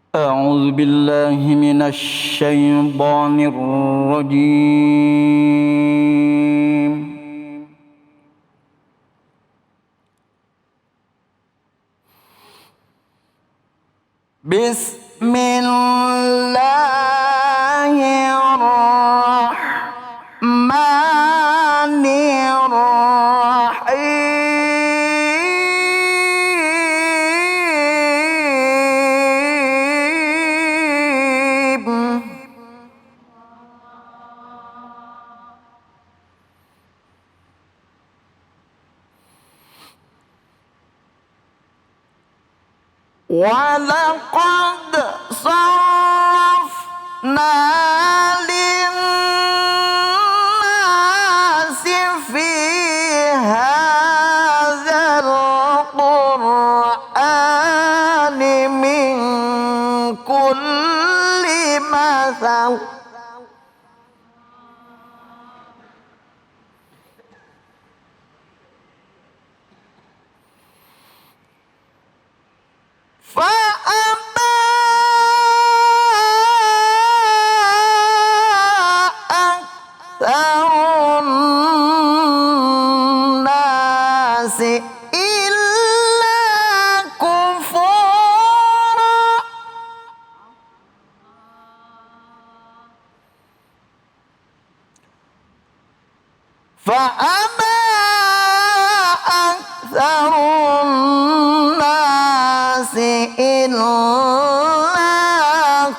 أعوذ بالله من الشيطان الرجيم. بسم الله الرحمن الرحيم. ولقد صرفنا للناس في هذا القرآن من كل مثل فأبى أكثر الناس إلا كفورا فأبى أكثر الناس إلا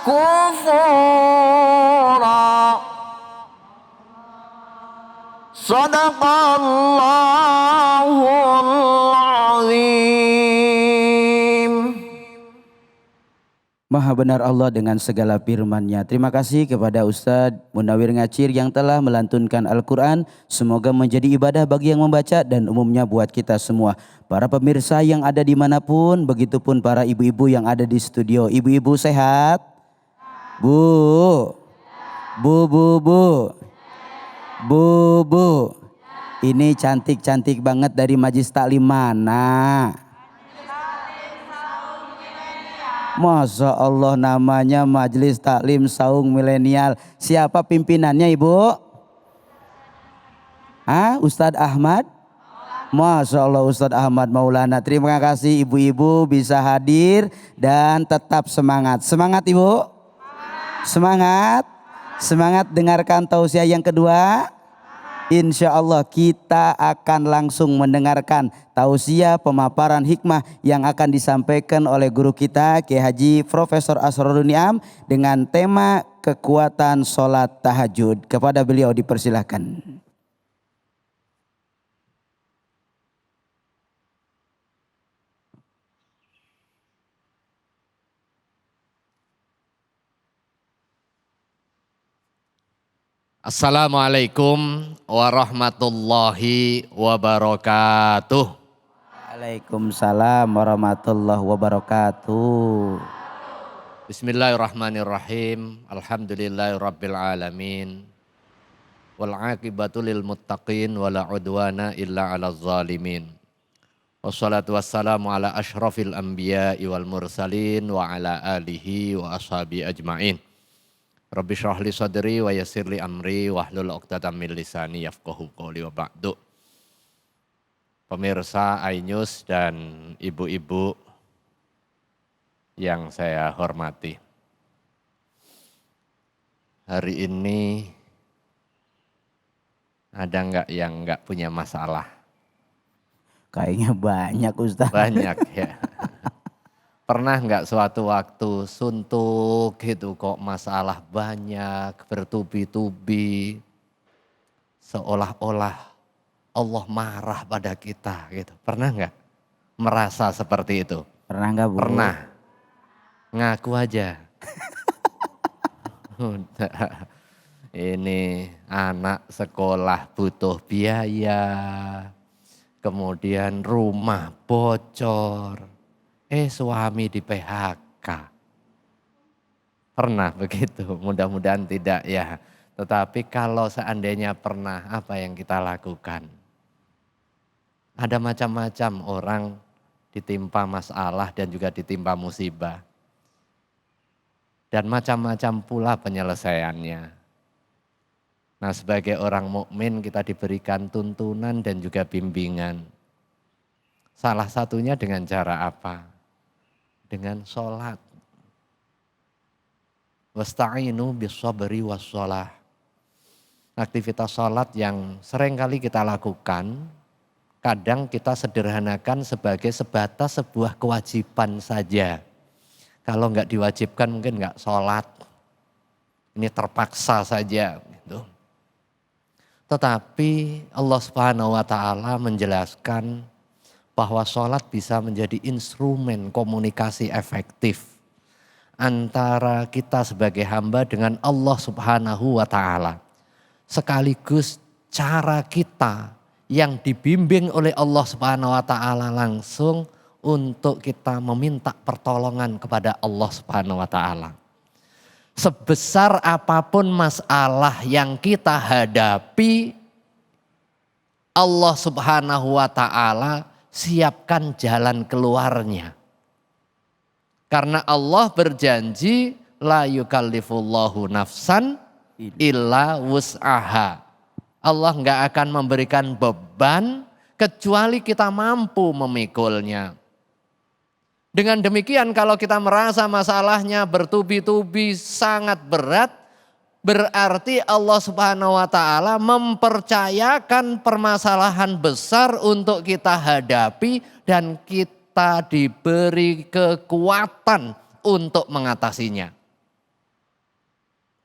كفورا صدق الله العظيم. Maha benar Allah dengan segala firman-Nya. Terima kasih kepada Ustadz Munawir Ngacir yang telah melantunkan Al-Quran. Semoga menjadi ibadah bagi yang membaca dan umumnya buat kita semua. Para pemirsa yang ada dimanapun, begitupun para ibu-ibu yang ada di studio. Ibu-ibu sehat? Bu? Bu, bu, bu? Bu, bu? Ini cantik-cantik banget dari Majlis Taklim mana? Masya Allah, namanya Majelis Taklim Saung Milenial. Siapa pimpinannya Ibu? Ustadz Ahmad? Masya Allah, Ustadz Ahmad Maulana. Terima kasih ibu-ibu bisa hadir dan tetap semangat. Semangat Ibu? Semangat? Semangat dengarkan tausiah yang kedua. Insya Allah kita akan langsung mendengarkan tausiah pemaparan hikmah yang akan disampaikan oleh guru kita Kiai Haji Profesor Asrorun Niam dengan tema kekuatan sholat tahajud. Kepada beliau dipersilahkan. Assalamualaikum warahmatullahi wabarakatuh. Waalaikumsalam warahmatullahi wabarakatuh. Bismillahirrahmanirrahim. Alhamdulillahirabbil alamin. Wal aqibatu lil muttaqin wala udwana illa 'alal zalimin. Wassalatu wassalamu ala asyrafil anbiya'i wal mursalin wa ala alihi wa ashabi ajmain. Rabbi syrah li sadri wa yassir li amri wahlul 'uqdatam min lisani yafqahu qawli wa ba'du. Pemirsa iNews dan ibu-ibu yang saya hormati. Hari ini ada enggak yang enggak punya masalah? Kayaknya banyak Ustaz. Banyak ya. Pernah nggak suatu waktu suntuk gitu kok masalah banyak bertubi-tubi seolah-olah Allah marah pada kita gitu. Pernah nggak merasa seperti itu? Pernah nggak Bu? Pernah. Ngaku aja. Ini anak sekolah butuh biaya. Kemudian rumah bocor. Suami di PHK. Pernah begitu, mudah-mudahan tidak ya. Tetapi kalau seandainya pernah, apa yang kita lakukan? Ada macam-macam orang ditimpa masalah dan juga ditimpa musibah. dan macam-macam pula penyelesaiannya. Nah, sebagai orang mukmin kita diberikan tuntunan dan juga bimbingan. Salah satunya dengan cara apa? Dengan sholat. Wasta'inu bis-sabri was-shalah. Aktivitas sholat yang sering kali kita lakukan, kadang kita sederhanakan sebagai sebatas sebuah kewajiban saja. Kalau enggak diwajibkan mungkin enggak sholat. Ini terpaksa saja. Gitu. Tetapi Allah Subhanahu wa Ta'ala menjelaskan bahwa sholat bisa menjadi instrumen komunikasi efektif antara kita sebagai hamba dengan Allah Subhanahu wa Ta'ala. Sekaligus cara kita yang dibimbing oleh Allah Subhanahu wa Ta'ala langsung untuk kita meminta pertolongan kepada Allah Subhanahu wa Ta'ala. Sebesar apapun masalah yang kita hadapi, Allah Subhanahu wa Ta'ala siapkan jalan keluarnya. Karena Allah berjanji la yukallifullahu nafsan illa wus'aha. Allah enggak akan memberikan beban kecuali kita mampu memikulnya. Dengan demikian kalau kita merasa masalahnya bertubi-tubi sangat berat, berarti Allah Subhanahu wa Ta'ala mempercayakan permasalahan besar untuk kita hadapi dan kita diberi kekuatan untuk mengatasinya.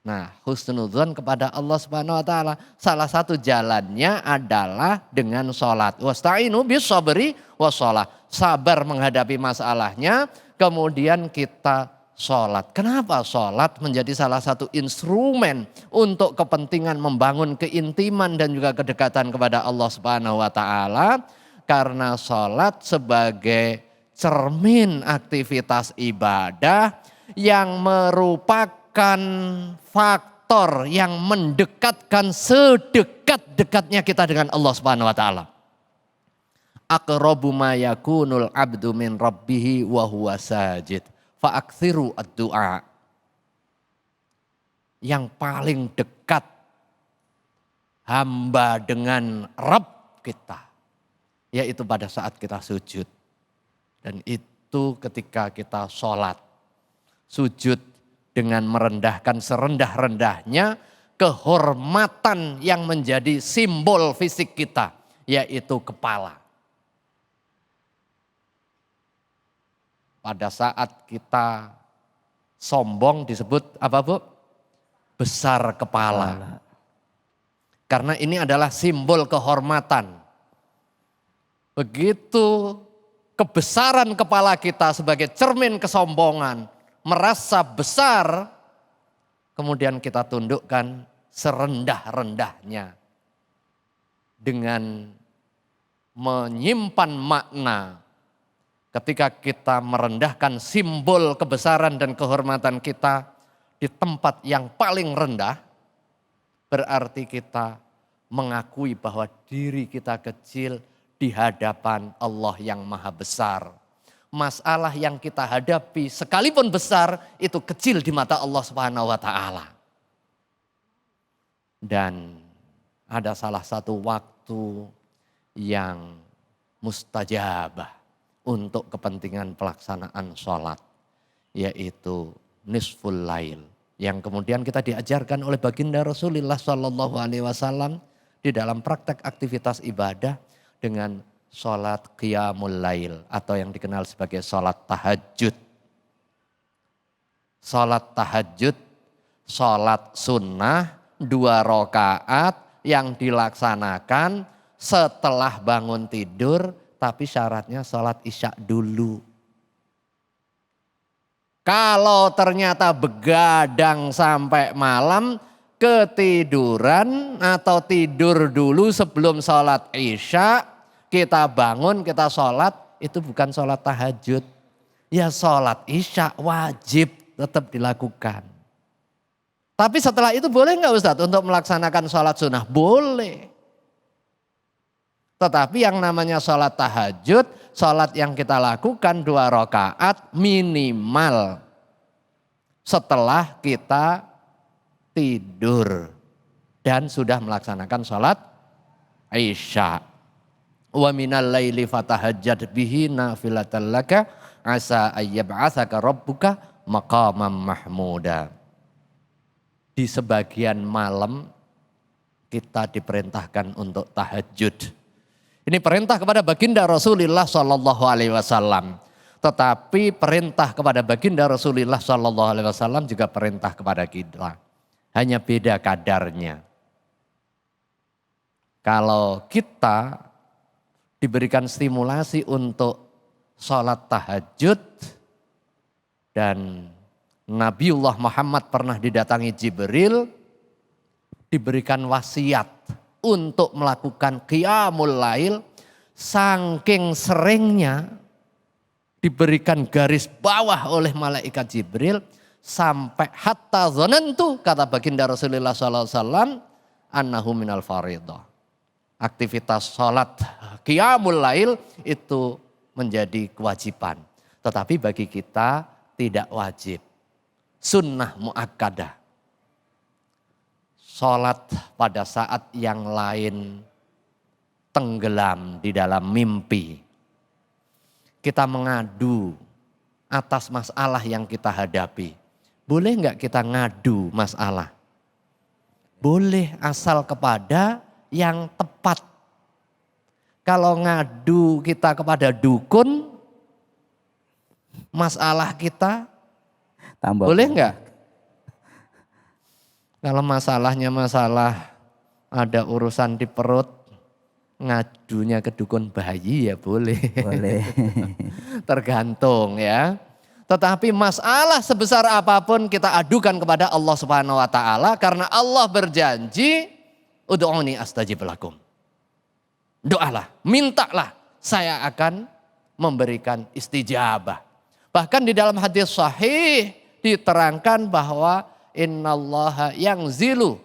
Nah, husnudzon kepada Allah Subhanahu wa Ta'ala salah satu jalannya adalah dengan sholat. Wasta'inu bis-sabri was-shalah. Sabar menghadapi masalahnya, kemudian kita sholat. Kenapa sholat menjadi salah satu instrumen untuk kepentingan membangun keintiman dan juga kedekatan kepada Allah Subhanahu wa Ta'ala? Karena sholat sebagai cermin aktivitas ibadah yang merupakan faktor yang mendekatkan sedekat-dekatnya kita dengan Allah Subhanahu wa Ta'ala. Aqrabu ma yakunul abdu min rabbihi wa huwa sajid fa aktsiru ad-du'a. Yang paling dekat hamba dengan Rabb kita, yaitu pada saat kita sujud. Dan itu ketika kita sholat. Sujud dengan merendahkan serendah-rendahnya kehormatan yang menjadi simbol fisik kita, yaitu kepala. Pada saat kita sombong disebut apa Bu? Besar kepala. Karena ini adalah simbol kehormatan. Begitu kebesaran kepala kita sebagai cermin kesombongan, merasa besar, kemudian kita tundukkan serendah-rendahnya dengan menyimpan makna. Ketika kita merendahkan simbol kebesaran dan kehormatan kita di tempat yang paling rendah, berarti kita mengakui bahwa diri kita kecil di hadapan Allah yang maha besar. Masalah yang kita hadapi sekalipun besar itu kecil di mata Allah Subhanahu wa Ta'ala. Dan ada salah satu waktu yang mustajabah untuk kepentingan pelaksanaan sholat, yaitu nisful lail, yang kemudian kita diajarkan oleh baginda Rasulullah SAW di dalam praktek aktivitas ibadah dengan sholat qiyamul lail atau yang dikenal sebagai sholat tahajud. Sholat tahajud, sholat sunnah 2 rakaat yang dilaksanakan setelah bangun tidur, tapi syaratnya sholat isya dulu. Kalau ternyata begadang sampai malam, ketiduran atau tidur dulu sebelum sholat isya, kita bangun, kita sholat, itu bukan sholat tahajud. Ya sholat isya wajib tetap dilakukan. Tapi setelah itu boleh nggak Ustadz untuk melaksanakan sholat sunnah? Boleh. Tetapi yang namanya sholat tahajud, sholat yang kita lakukan 2 rakaat minimal setelah kita tidur dan sudah melaksanakan sholat Isya. Wa minal laili fatahajjad bihi nafilatan laka asa ayyab'atsaka rabbuka maqaman mahmuda. Di sebagian malam kita diperintahkan untuk tahajud. Ini perintah kepada baginda Rasulullah Shallallahu Alaihi Wasallam. Tetapi perintah kepada baginda Rasulullah Shallallahu Alaihi Wasallam juga perintah kepada kita. Hanya beda kadarnya. Kalau kita diberikan stimulasi untuk sholat tahajud dan Nabiullah Muhammad pernah didatangi Jibril, diberikan wasiat untuk melakukan qiyamul lail, saking seringnya diberikan garis bawah oleh malaikat Jibril sampai hatta zonantu, kata baginda Rasulullah SAW, annahu minal faridah. Aktivitas sholat qiyamul lail itu menjadi kewajiban. Tetapi bagi kita tidak wajib. Sunnah muakkadah. Sholat pada saat yang lain tenggelam di dalam mimpi. Kita mengadu atas masalah yang kita hadapi. Boleh nggak kita ngadu masalah? Boleh, asal kepada yang tepat. Kalau ngadu kita kepada dukun, masalah kita Tambah. boleh nggak? Kalau masalahnya masalah ada urusan di perut, ngadunya ke dukun bayi ya boleh. Boleh. Tergantung ya. Tetapi masalah sebesar apapun kita adukan kepada Allah Subhanahu wa taala karena Allah berjanji, ud'uni astajib lakum. Doalah, mintalah, saya akan memberikan istijabah. Bahkan di dalam hadis sahih diterangkan bahwa innallaha yangzilu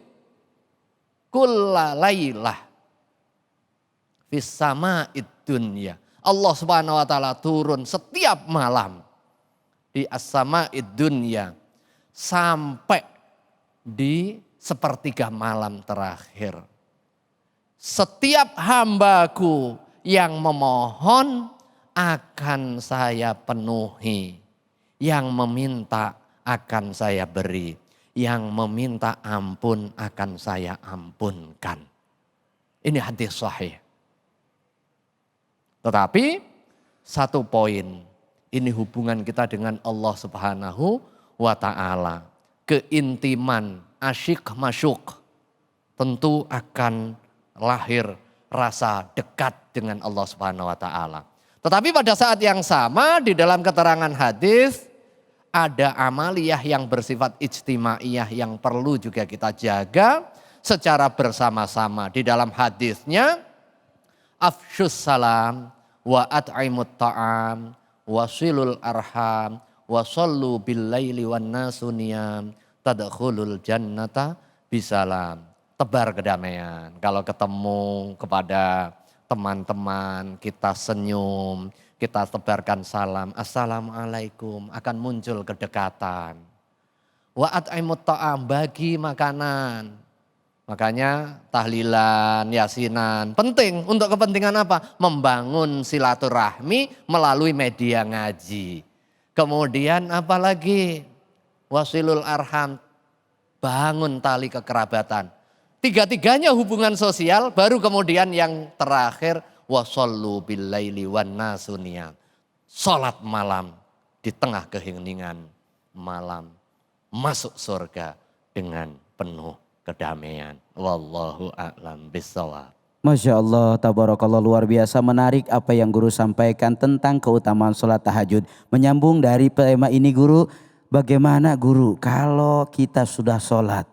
kulla lailah fis sama'id dunya. Allah Subhanahu wa taala turun setiap malam di as-sama'id dunya sampai di sepertiga malam terakhir. Setiap hambaku yang memohon akan saya penuhi. Yang meminta akan saya beri. Yang meminta ampun akan saya ampunkan. Ini hadis sahih. Tetapi satu poin. Ini hubungan kita dengan Allah Subhanahu wa ta'ala. Keintiman, asyik masyuk. Tentu akan lahir rasa dekat dengan Allah Subhanahu wa ta'ala. Tetapi pada saat yang sama di dalam keterangan hadis ada amaliyah yang bersifat ijtimaiyah yang perlu juga kita jaga secara bersama-sama. Di dalam hadisnya afsyus salam wa at'imut ta'am wasilul arham wasallu bil laili wan nasu niyam tadkhulul jannata bisalam. Tebar kedamaian. Kalau ketemu kepada teman-teman, kita senyum, kita tebarkan salam. Assalamualaikum, akan muncul kedekatan. Wa at'imut ta'am, bagi makanan. Makanya tahlilan, yasinan, penting. Untuk kepentingan apa? Membangun silaturahmi melalui media ngaji. Kemudian apalagi? Wasilul arham, bangun tali kekerabatan. Tiga-tiganya hubungan sosial, baru kemudian yang terakhir wasallu bil laili wan nasu niyam. Salat malam di tengah keheningan malam, masuk surga dengan penuh kedamaian. Wallahu a'lam bishawab. Masya Allah, tabarakallah, luar biasa menarik apa yang guru sampaikan tentang keutamaan sholat tahajud. Menyambung dari tema ini guru, bagaimana guru kalau kita sudah sholat?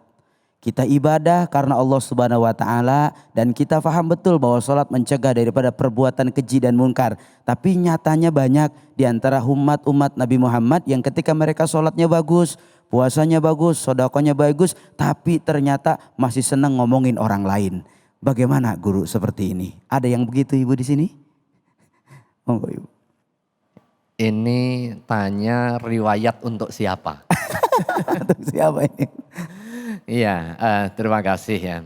Kita ibadah karena Allah Subhanahu wa taala dan kita paham betul bahwa sholat mencegah daripada perbuatan keji dan munkar. Tapi nyatanya banyak di antara umat Nabi Muhammad yang ketika mereka sholatnya bagus, puasanya bagus, sedekahnya bagus, tapi ternyata masih senang ngomongin orang lain. Bagaimana guru seperti ini? Ada yang begitu ibu di sini? Monggo ibu. Ini tanya riwayat untuk siapa? Untuk siapa ini? Iya, terima kasih ya.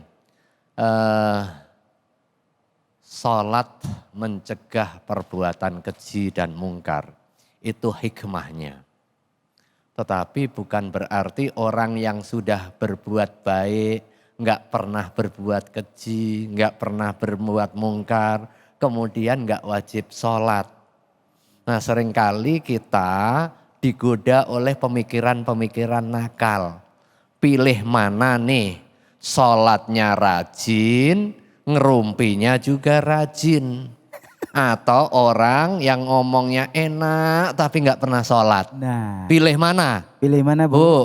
Salat mencegah perbuatan keji dan mungkar. Itu hikmahnya. Tetapi bukan berarti orang yang sudah berbuat baik, nggak pernah berbuat keji, nggak pernah berbuat mungkar, kemudian nggak wajib sholat. Nah seringkali kita digoda oleh pemikiran-pemikiran nakal. Pilih mana nih, sholatnya rajin, ngerumpinya juga rajin. Atau orang yang ngomongnya enak tapi nggak pernah sholat. Nah, Pilih mana? pilih mana Bu? Bu,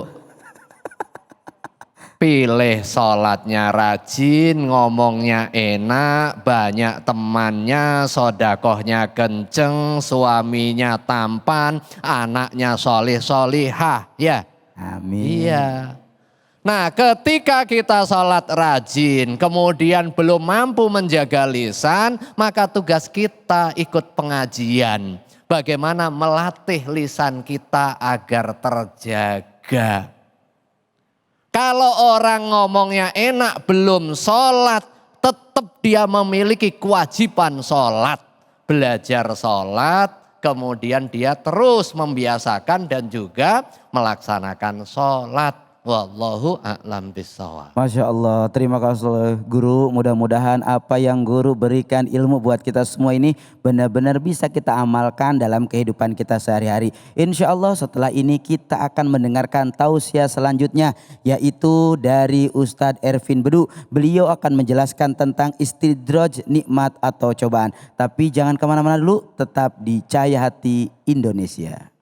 pilih sholatnya rajin, ngomongnya enak, banyak temannya, sodakohnya kenceng, suaminya tampan, anaknya solih-solihah. Ya, Amin. iya. Nah ketika kita sholat rajin kemudian belum mampu menjaga lisan, maka tugas kita ikut pengajian. Bagaimana melatih lisan kita agar terjaga. Kalau orang ngomongnya enak belum sholat, tetap dia memiliki kewajiban sholat. Belajar sholat, kemudian dia terus membiasakan dan juga melaksanakan sholat. Wallahu a'lam bishawab. Masya Allah, terima kasih Guru. Mudah-mudahan apa yang Guru berikan ilmu buat kita semua ini benar-benar bisa kita amalkan dalam kehidupan kita sehari-hari. Insya Allah setelah ini kita akan mendengarkan tausiah selanjutnya, yaitu dari Ustadz Ervin Bedu. Beliau akan menjelaskan tentang istidraj nikmat atau cobaan. Tapi jangan kemana-mana dulu, tetap di Cahaya Hati Indonesia.